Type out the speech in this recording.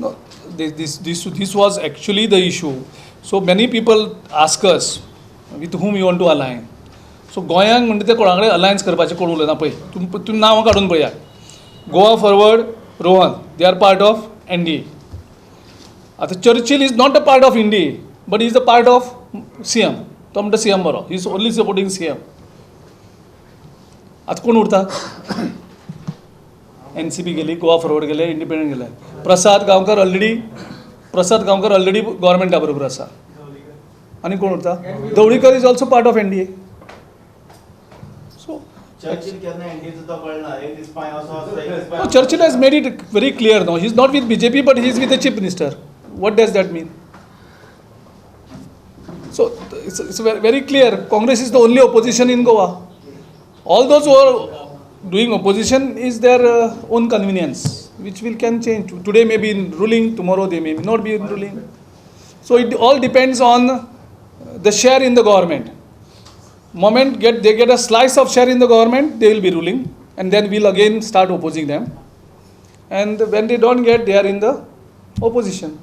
No, this was actually the issue. So many people ask us with whom you want to align. So गोंयांक म्हणटा ते कोणा कडेन alliance करपाचें कोण उलयना पळय तुमी नांवां काडून पळयात. Goa Forward, Rohan, they are part of NDA. आतां Churchill is not a part of NDA, but is the part of CM. तो म्हणटा CM बरो, he is only supporting CM. आतां कोण उरता? NCP गेली, गोवा फॉरवर्ड गेले, इंडिपेंडंट गेले. प्रसाद गांवकर ऑलरेडी गव्हर्मेंटा बरोबर आसा. आनी कोण उरता? Dhavalikar is also part of NDA. So Churchill has made it very clear now. He is not with BJP, but he is with the Chief Minister. What does that mean? So it's very clear. Congress is the only opposition in Goa. All those who are doing opposition is their own convenience, which can change. Today may be in ruling, tomorrow they may not be in ruling. So it all depends on the share in the government. Moment they get a slice of share in the government, they will be ruling, and then we'll again start opposing them. And when they don't get, they are in the opposition.